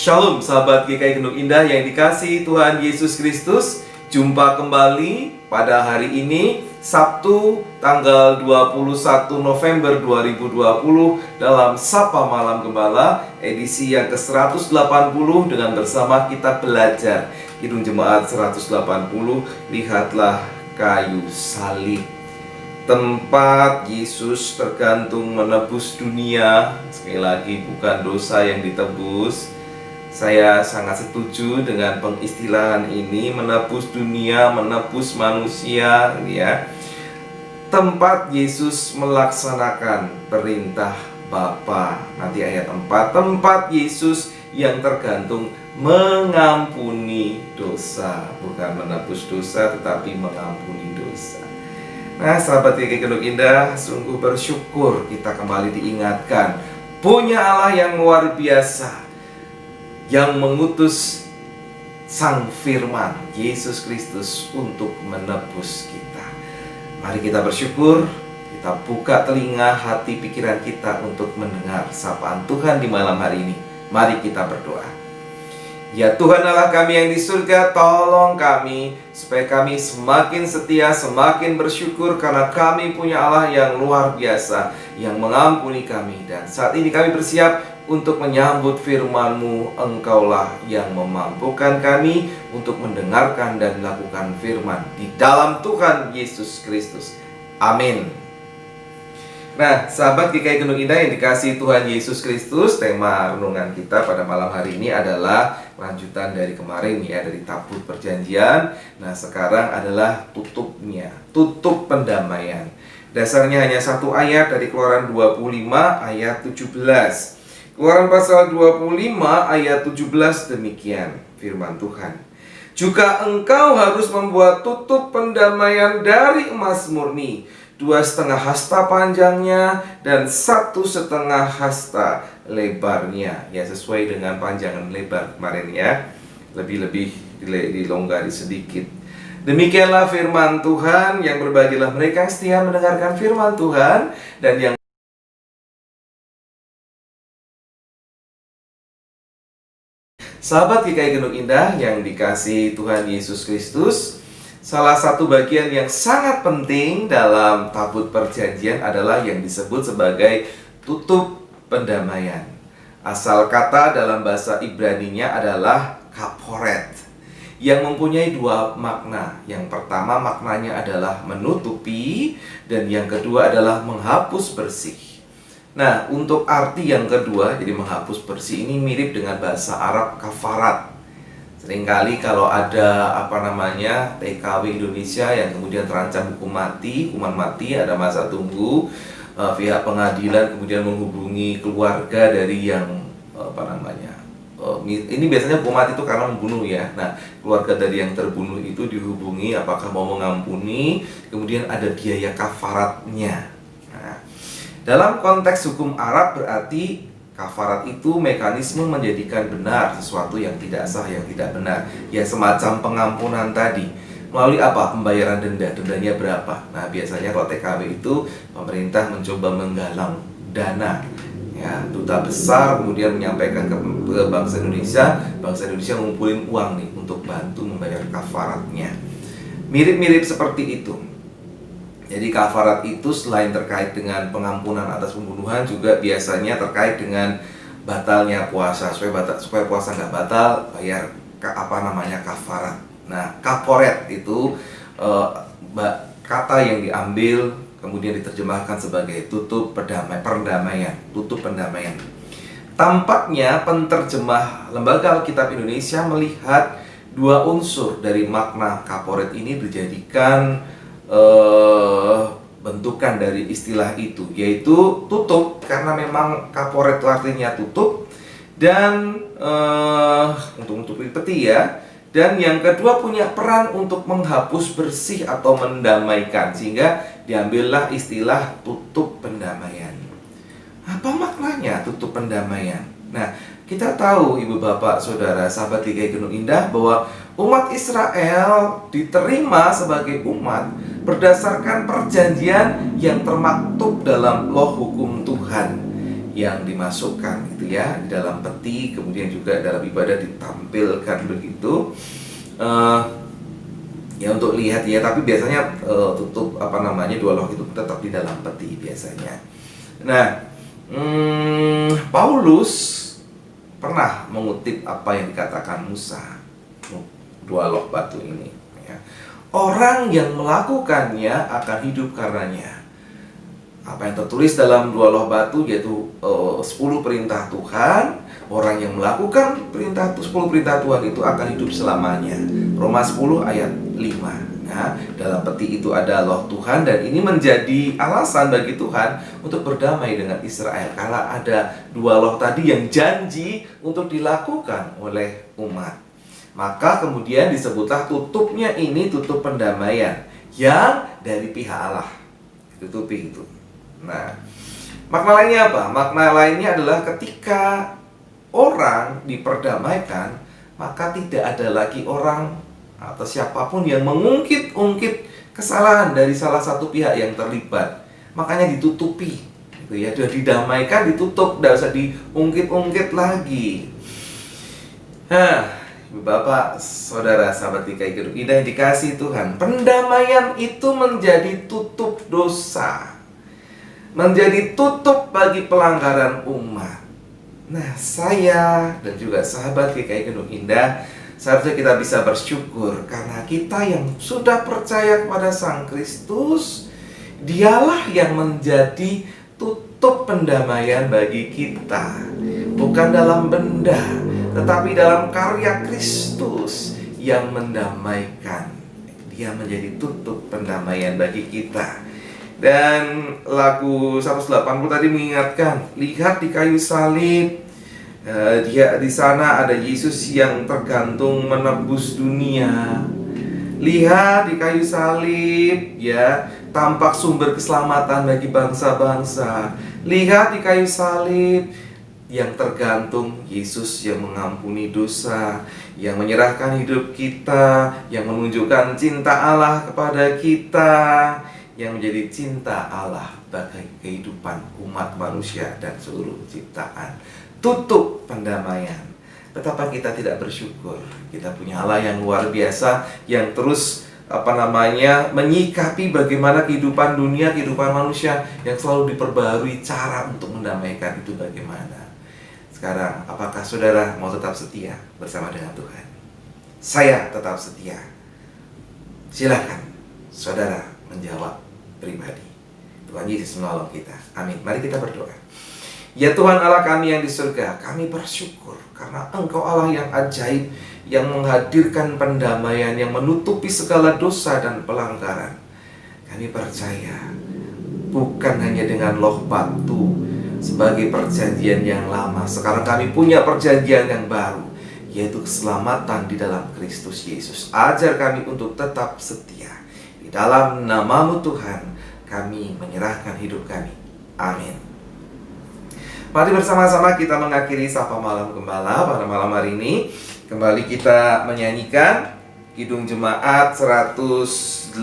Shalom sahabat GKI Genduk Indah yang dikasihi Tuhan Yesus Kristus. Jumpa kembali pada hari ini Sabtu tanggal 21 November 2020 dalam Sapa Malam Gembala edisi yang ke-180 dengan bersama kita belajar Kidung Jemaat 180, lihatlah kayu salib, tempat Yesus tergantung menebus dunia. Sekali lagi, bukan dosa yang ditebus. Saya sangat setuju dengan pengistilahan ini, menebus dunia, menebus manusia, ya. Tempat Yesus melaksanakan perintah Bapa. Nanti ayat 4, tempat Yesus yang tergantung mengampuni dosa, bukan menebus dosa tetapi mengampuni dosa. Nah, sahabat GKI Genduk Indah, sungguh bersyukur kita kembali diingatkan punya Allah yang luar biasa, yang mengutus Sang Firman Yesus Kristus untuk menebus kita. Mari kita bersyukur, kita buka telinga, hati, pikiran kita untuk mendengar sapaan Tuhan di malam hari ini. Mari kita berdoa. Ya Tuhan Allah kami yang di surga, tolong kami supaya kami semakin setia, semakin bersyukur karena kami punya Allah yang luar biasa, yang mengampuni kami. Dan saat ini kami bersiap untuk menyambut firman-Mu. Engkaulah yang memampukan kami untuk mendengarkan dan melakukan firman di dalam Tuhan Yesus Kristus. Amin. Nah, sahabat GKI Genduk Indah yang dikasihi Tuhan Yesus Kristus, tema renungan kita pada malam hari ini adalah lanjutan dari kemarin, ya, dari tabut perjanjian. Nah, sekarang adalah tutupnya, tutup pendamaian. Dasarnya hanya satu ayat dari Keluaran 25 ayat 17. Keluaran pasal 25 ayat 17 demikian firman Tuhan. Juga engkau harus membuat tutup pendamaian dari emas murni, 2,5 hasta panjangnya dan 1,5 hasta lebarnya. Ya, sesuai dengan panjangan lebar kemarin, ya. Lebih dilonggari sedikit. Demikianlah firman Tuhan. Yang berbahagialah mereka yang setia mendengarkan firman Tuhan dan yang sahabat GKI Genduk Indah yang dikasihi Tuhan Yesus Kristus. Salah satu bagian yang sangat penting dalam tabut perjanjian adalah yang disebut sebagai tutup pendamaian. Asal kata dalam bahasa Ibraninya adalah kaporet, yang mempunyai dua makna. Yang pertama maknanya adalah menutupi, dan yang kedua adalah menghapus bersih. Nah, untuk arti yang kedua, jadi menghapus bersih, ini mirip dengan bahasa Arab kafarat. Seringkali kalau ada TKW Indonesia yang kemudian terancam hukuman mati, ada masa tunggu, pihak pengadilan kemudian menghubungi keluarga dari yang ini biasanya hukuman mati itu karena membunuh, ya. Nah, keluarga dari yang terbunuh itu dihubungi apakah mau mengampuni, kemudian ada biaya kafaratnya. Nah, dalam konteks hukum Arab berarti kafarat itu mekanisme menjadikan benar sesuatu yang tidak sah, yang tidak benar. Ya, semacam pengampunan tadi. Melalui apa? Pembayaran denda. Dendanya berapa? Nah, biasanya kalau TKW itu pemerintah mencoba menggalang dana. Ya, duta besar kemudian menyampaikan ke bangsa Indonesia ngumpulin uang nih untuk bantu membayar kafaratnya. Mirip-mirip seperti itu. Jadi kafarat itu selain terkait dengan pengampunan atas pembunuhan, juga biasanya terkait dengan batalnya puasa. Supaya puasa nggak batal, bayar kafarat. Nah, kaporet itu kata yang diambil kemudian diterjemahkan sebagai tutup perdamaian, tutup pendamaian. Tampaknya penterjemah Lembaga Alkitab Indonesia melihat dua unsur dari makna kaporet ini dijadikan bentukan dari istilah itu, yaitu tutup karena memang kaporet itu artinya tutup, dan untuk menutupi peti, ya. Dan yang kedua punya peran untuk menghapus bersih atau mendamaikan, sehingga diambillah istilah tutup pendamaian. Apa maknanya tutup pendamaian? Nah, kita tahu ibu bapak saudara sahabat GKI Genduk Indah bahwa umat Israel diterima sebagai umat berdasarkan perjanjian yang termaktub dalam loh hukum Tuhan yang dimasukkan, itu ya, di dalam peti, kemudian juga dalam ibadah ditampilkan begitu. Ya untuk lihat ya, tapi biasanya tutup dua loh itu tetap di dalam peti biasanya. Nah, Paulus pernah mengutip apa yang dikatakan Musa, dua loh batu ini ya. Orang yang melakukannya akan hidup karenanya. Apa yang tertulis dalam dua loh batu yaitu 10 perintah Tuhan. Orang yang melakukan 10 perintah Tuhan itu akan hidup selamanya. Roma 10 ayat 5. Nah, dalam peti itu ada loh Tuhan, dan ini menjadi alasan bagi Tuhan untuk berdamai dengan Israel. Karena ada dua loh tadi yang janji untuk dilakukan oleh umat. Maka kemudian disebutlah tutupnya ini tutup pendamaian yang dari pihak Allah. Tutupi itu. Nah, makna lainnya apa? Makna lainnya adalah ketika orang diperdamaikan, maka tidak ada lagi orang atau siapapun yang mengungkit-ungkit kesalahan dari salah satu pihak yang terlibat. Makanya ditutupi, gitu ya. Sudah didamaikan, ditutup, tidak usah diungkit-ungkit lagi. Bapak, saudara, sahabat GKI Gedung Indah yang dikasihi Tuhan, pendamaian itu menjadi tutup dosa, menjadi tutup bagi pelanggaran umat. Nah, saya dan juga sahabat GKI Gedung Indah, seharusnya kita bisa bersyukur karena kita yang sudah percaya kepada Sang Kristus, Dialah yang menjadi tutup pendamaian bagi kita. Bukan dalam benda, tetapi dalam karya Kristus yang mendamaikan. Dia menjadi tutup pendamaian bagi kita. Dan lagu 180 tadi mengingatkan, lihat di kayu salib, dia di sana ada Yesus yang tergantung menebus dunia. Lihat di kayu salib, ya, tampak sumber keselamatan bagi bangsa-bangsa. Lihat di kayu salib, yang tergantung Yesus yang mengampuni dosa, yang menyerahkan hidup kita, yang menunjukkan cinta Allah kepada kita, yang menjadi cinta Allah bagi kehidupan umat manusia dan seluruh ciptaan. Tutup pendamaian. Betapa kita tidak bersyukur. Kita punya Allah yang luar biasa, yang terus menyikapi bagaimana kehidupan dunia, kehidupan manusia, yang selalu diperbarui cara untuk mendamaikan itu bagaimana. Sekarang, apakah saudara mau tetap setia bersama dengan Tuhan? Saya tetap setia. Silakan saudara menjawab pribadi. Tuhan Yesus menolong kita. Amin. Mari kita berdoa. Ya Tuhan Allah kami yang di surga, kami bersyukur karena Engkau Allah yang ajaib, yang menghadirkan pendamaian, yang menutupi segala dosa dan pelanggaran. Kami percaya bukan hanya dengan loh batu sebagai perjanjian yang lama. Sekarang kami punya perjanjian yang baru, yaitu keselamatan di dalam Kristus Yesus. Ajar kami untuk tetap setia. Di dalam nama-Mu Tuhan, kami menyerahkan hidup kami. Amin. Mari bersama-sama kita mengakhiri Sapa Malam Gembala pada malam hari ini. Kembali kita menyanyikan Kidung Jemaat 180,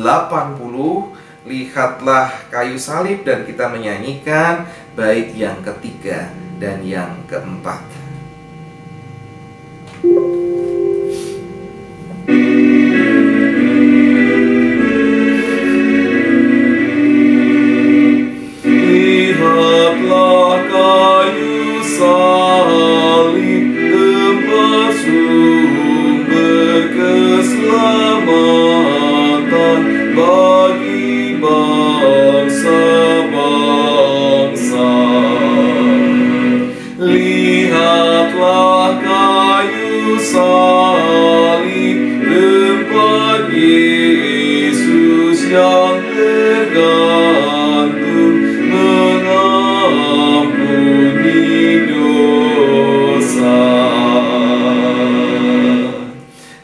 Lihatlah Kayu Salib, dan kita menyanyikan bait yang ketiga dan yang keempat. Lihatlah kayu salib, tempat sumber keselamatan bagi bangsa-bangsa. Lihatlah kayu salib, tempat Yesus yang tergantung mengampuni dosa.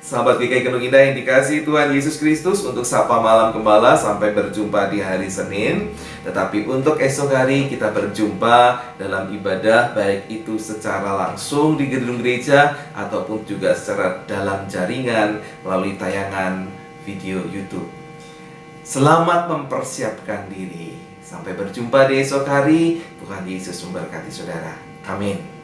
Sahabat GKI Gedung Indah yang dikasihi Tuhan Yesus Kristus, untuk Sapa Malam Gembala sampai berjumpa di hari Senin. Tetapi untuk esok hari kita berjumpa dalam ibadah, baik itu secara langsung di gedung gereja ataupun juga secara dalam jaringan melalui tayangan video YouTube. Selamat mempersiapkan diri. Sampai berjumpa di esok hari. Tuhan Yesus memberkati saudara. Amin.